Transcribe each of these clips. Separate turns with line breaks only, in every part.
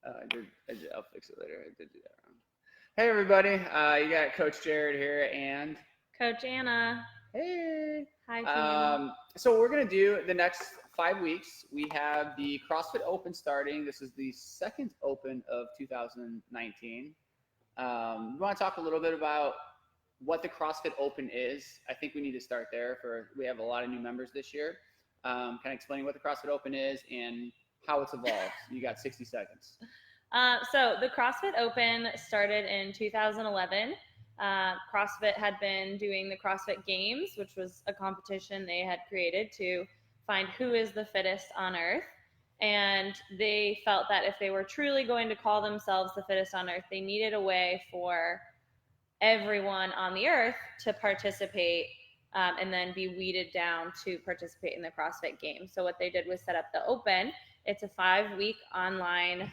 I'll fix it later. I did do that wrong. Hey everybody, you got Coach Jared here and
Coach Anna.
hey.
Hi, team.
So what we're gonna do the next 5 weeks. We have the CrossFit Open starting. This is the second Open of 2019. We want to talk a little bit about what the CrossFit Open is. I think we need to start there. We have a lot of new members this year. Kind of explaining what the CrossFit Open is and how it's evolved. You got 60 seconds.
So the CrossFit Open started in 2011. CrossFit had been doing the CrossFit Games, which was a competition they had created to find who is the fittest on earth. And they felt that if they were truly going to call themselves the fittest on earth, they needed a way for everyone on the earth to participate and then be weeded down to participate in the CrossFit Games. So what they did was set up the Open. It's a 5-week online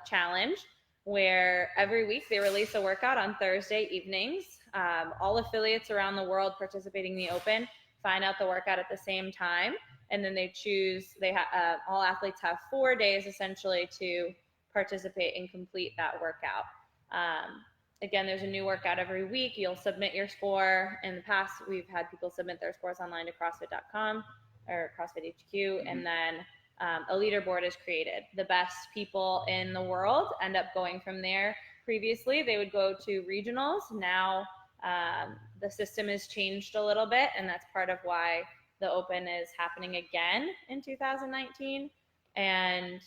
challenge where every week they release a workout on Thursday evenings. All affiliates around the world participating in the Open find out the workout at the same time, and then they choose. All athletes have 4 days essentially to participate and complete that workout. Again, there's a new workout every week. You'll submit your score. In the past, we've had people submit their scores online to CrossFit.com or CrossFit HQ, and then a leaderboard is created. The best people in the world end up going from there. Previously, they would go to regionals. Now, the system has changed a little bit, and that's part of why the Open is happening again in 2019. And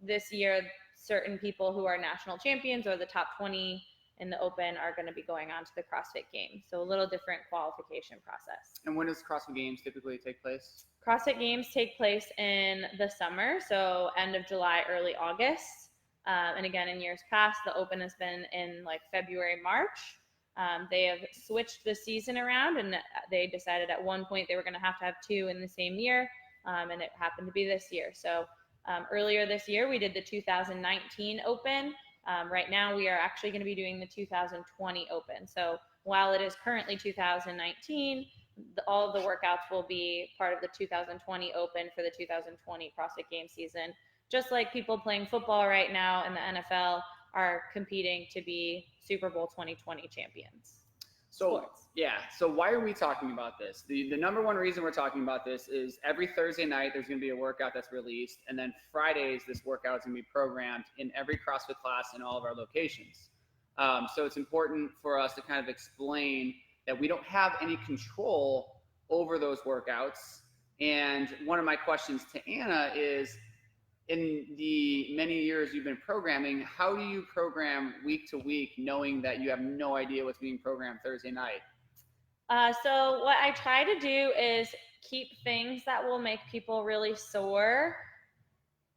this year, certain people who are national champions or the top 20 in the Open are going to be going on to the CrossFit Games. So a little different qualification process.
And when does CrossFit Games typically take place?
CrossFit Games take place in the summer, so end of July, early August. And again, in years past, the Open has been in like February, March. They have switched the season around, and they decided at one point they were going to have 2 in the same year, and it happened to be this year. So earlier this year, we did the 2019 Open. Right now, we are actually going to be doing the 2020 Open. So while it is currently 2019, all of the workouts will be part of the 2020 Open for the 2020 CrossFit Games season. Just like people playing football right now in the NFL are competing to be Super Bowl 2020 champions.
So why are we talking about this? The number one reason we're talking about this is every Thursday night there's going to be a workout that's released, and then Fridays this workout is going to be programmed in every CrossFit class in all of our locations. So it's important for us to kind of explain that we don't have any control over those workouts. And one of my questions to Anna is, in the many years you've been programming, how do you program week to week knowing that you have no idea what's being programmed Thursday night?
So what I try to do is keep things that will make people really sore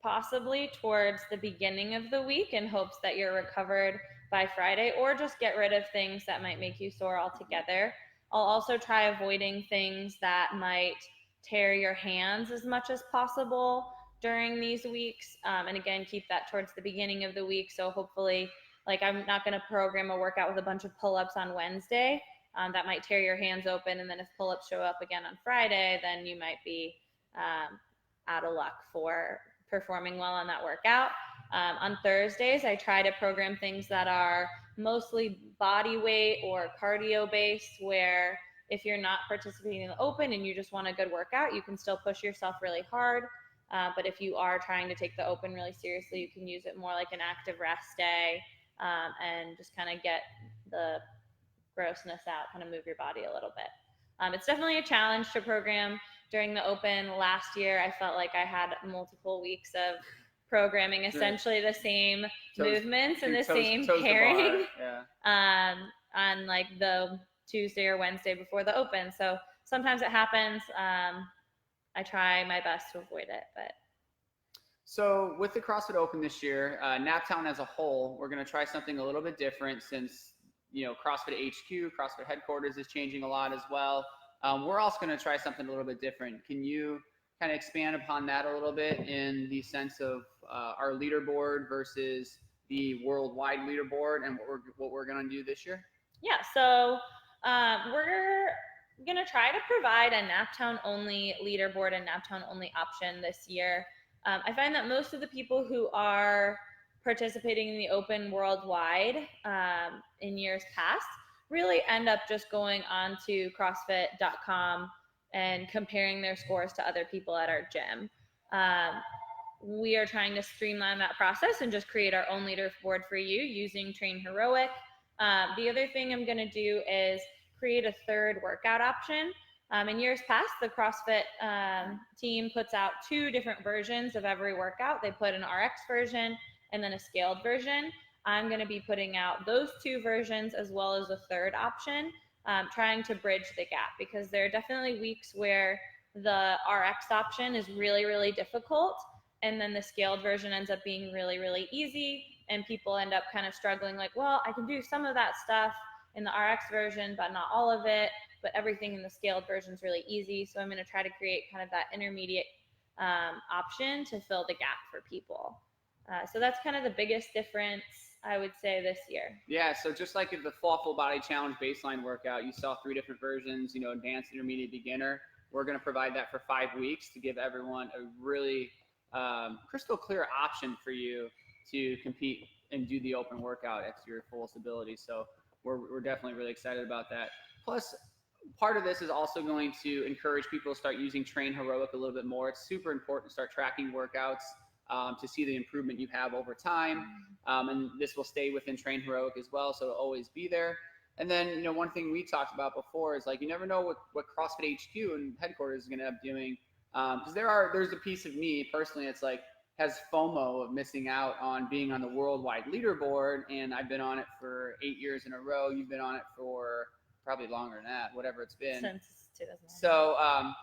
possibly towards the beginning of the week in hopes that you're recovered by Friday, or just get rid of things that might make you sore altogether. I'll also try avoiding things that might tear your hands as much as possible during these weeks, and again, keep that towards the beginning of the week. So hopefully, like, I'm not going to program a workout with a bunch of pull-ups on Wednesday. That might tear your hands open, and then if pull-ups show up again on Friday, then you might be out of luck for performing well on that workout. On Thursdays, I try to program things that are mostly body weight or cardio based, where if you're not participating in the Open and you just want a good workout, you can still push yourself really hard. But if you are trying to take the Open really seriously, you can use it more like an active rest day, and just kind of get the grossness out, kind of move your body a little bit. It's definitely a challenge to program during the Open. Last year, I felt like I had multiple weeks of programming essentially the same movements and the same pairing on like the Tuesday or Wednesday before the Open. So sometimes it happens. I try my best to avoid it, but.
So with the CrossFit Open this year, NapTown as a whole, we're going to try something a little bit different since, CrossFit HQ, CrossFit headquarters is changing a lot as well. We're also going to try something a little bit different. Can you kind of expand upon that a little bit in the sense of our leaderboard versus the worldwide leaderboard and what we're going to do this year?
Yeah, so we're going to try to provide a NapTown only leaderboard and NapTown only option this year. I find that most of the people who are participating in the Open worldwide in years past really end up just going on to CrossFit.com and comparing their scores to other people at our gym. We are trying to streamline that process and just create our own leaderboard for you using Train Heroic. The other thing I'm going to do is create a third workout option. In years past, the CrossFit team puts out 2 different versions of every workout. They put an RX version and then a scaled version. I'm going to be putting out those 2 versions as well as a third option, trying to bridge the gap, because there are definitely weeks where the RX option is really, really difficult, and then the scaled version ends up being really, really easy, and people end up kind of struggling like, well, I can do some of that stuff in the RX version, but not all of it, but everything in the scaled version is really easy. So I'm going to try to create kind of that intermediate option to fill the gap for people. So that's kind of the biggest difference, I would say, this year.
Yeah, so just like the Fall Full Body Challenge baseline workout, you saw 3 different versions, advanced, intermediate, beginner. We're going to provide that for 5 weeks to give everyone a really crystal clear option for you to compete and do the open workout at your fullest ability. So we're definitely really excited about that. Plus, part of this is also going to encourage people to start using Train Heroic a little bit more. It's super important to start tracking workouts to see the improvement you have over time. And this will stay within Train Heroic as well, so it'll always be there. And then, one thing we talked about before is, like, you never know what CrossFit HQ and headquarters is going to end up doing. Because there's a piece of me personally that's like has FOMO of missing out on being on the worldwide leaderboard, and I've been on it for 8 years in a row. You've been on it for probably longer than that, whatever it's been.
Since 2009.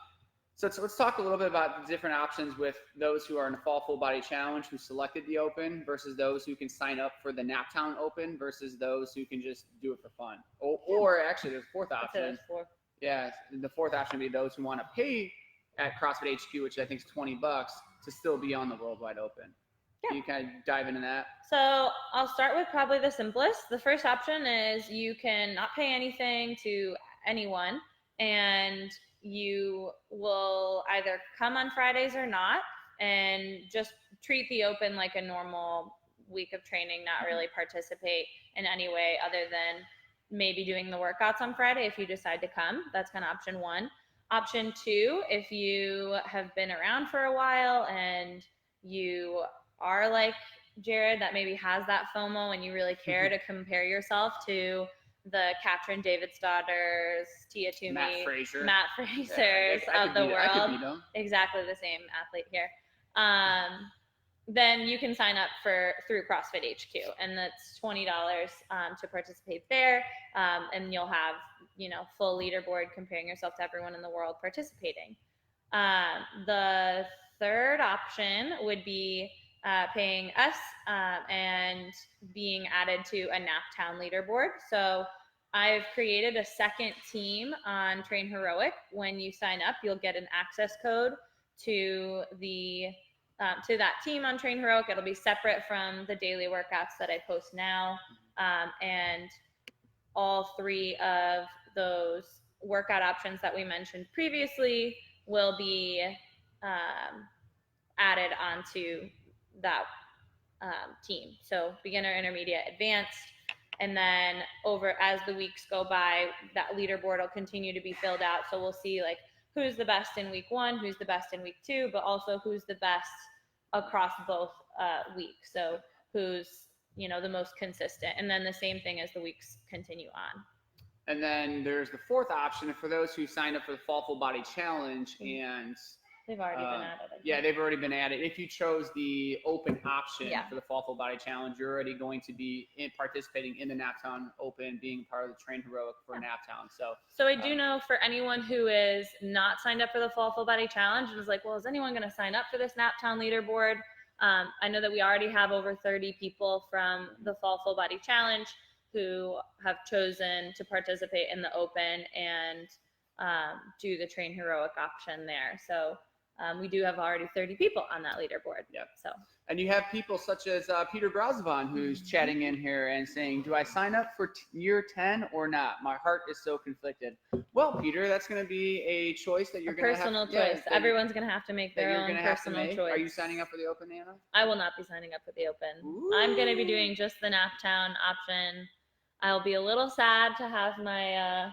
So let's talk a little bit about the different options with those who are in the Fall Full Body Challenge who selected the Open versus those who can sign up for the NapTown Open versus those who can just do it for fun. Or actually, there's a 4th option.
There's 4.
Yeah, the 4th option would be those who want to pay at CrossFit HQ, which I think is $20, to still be on the Worldwide Open.
Yeah.
Can you kind of dive into that?
So I'll start with probably the simplest. The first option is you can not pay anything to anyone, and you will either come on Fridays or not, and just treat the Open like a normal week of training, not really participate in any way other than maybe doing the workouts on Friday if you decide to come. That's kind of option 1. Option 2, if you have been around for a while and you are like Jared, that maybe has that FOMO and you really care to compare yourself to the Katrin Davidsdaughters, Tia Toomey,
Matt Fraser.
Yeah, of the world. Exactly the same athlete here. Then you can sign up through CrossFit HQ, and that's $20 to participate there, and you'll have full leaderboard comparing yourself to everyone in the world participating. The third option would be paying us and being added to a NapTown leaderboard. So I've created a second team on Train Heroic. When you sign up, you'll get an access code to that team on Train Heroic. It'll be separate from the daily workouts that I post now. And all 3 of those workout options that we mentioned previously will be added onto that team. So beginner, intermediate, advanced. And then as the weeks go by, that leaderboard will continue to be filled out. So we'll see like who's the best in week 1, who's the best in week 2, but also who's the best across both weeks. So who's the most consistent. And then the same thing as the weeks continue on.
And then there's the 4th option for those who signed up for the Fall Full Body Challenge, and
they've already been added.
Yeah, they've already been added. If you chose the Open option for the Fall Full Body Challenge, you're already going to be participating in the NapTown Open, being part of the Train Heroic for NapTown. So
I do know for anyone who is not signed up for the Fall Full Body Challenge and is like, well, is anyone going to sign up for this NapTown leaderboard? I know that we already have over 30 people from the Fall Full Body Challenge who have chosen to participate in the Open and do the Train Heroic option there. So we do have already 30 people on that leaderboard.
Yep.
So.
And you have people such as Peter Grosvon, who's chatting in here and saying, do I sign up for year 10 or not? My heart is so conflicted. Well, Peter, that's going to be a choice that you're going to have.
Personal choice. Everyone's going to have to make their own personal choice.
Are you signing up for the Open, Anna?
I will not be signing up for the Open.
Ooh.
I'm going to be doing just the NapTown option. I'll be a little sad to have my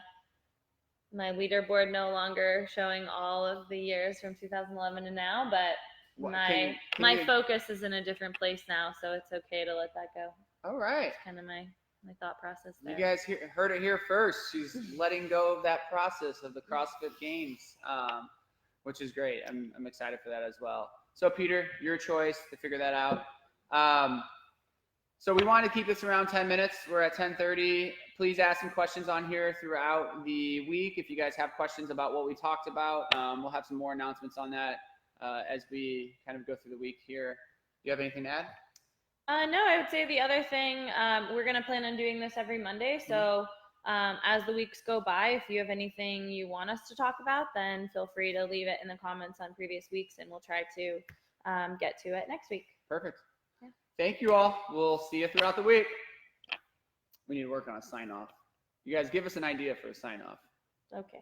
my leaderboard no longer showing all of the years from 2011 to now, but my focus is in a different place now, so it's okay to let that go.
All right.
That's kind of my thought process there.
You guys heard it here first. She's letting go of that process of the CrossFit Games, which is great. I'm excited for that as well. So Peter, your choice to figure that out. So we want to keep this around 10 minutes. We're at 10:30. Please ask some questions on here throughout the week. If you guys have questions about what we talked about, we'll have some more announcements on that as we kind of go through the week here. Do you have anything to add?
No, I would say the other thing, we're going to plan on doing this every Monday. So as the weeks go by, if you have anything you want us to talk about, then feel free to leave it in the comments on previous weeks, and we'll try to get to it next week.
Perfect. Yeah. Thank you all. We'll see you throughout the week. We need to work on a sign off. You guys give us an idea for a sign off.
Okay.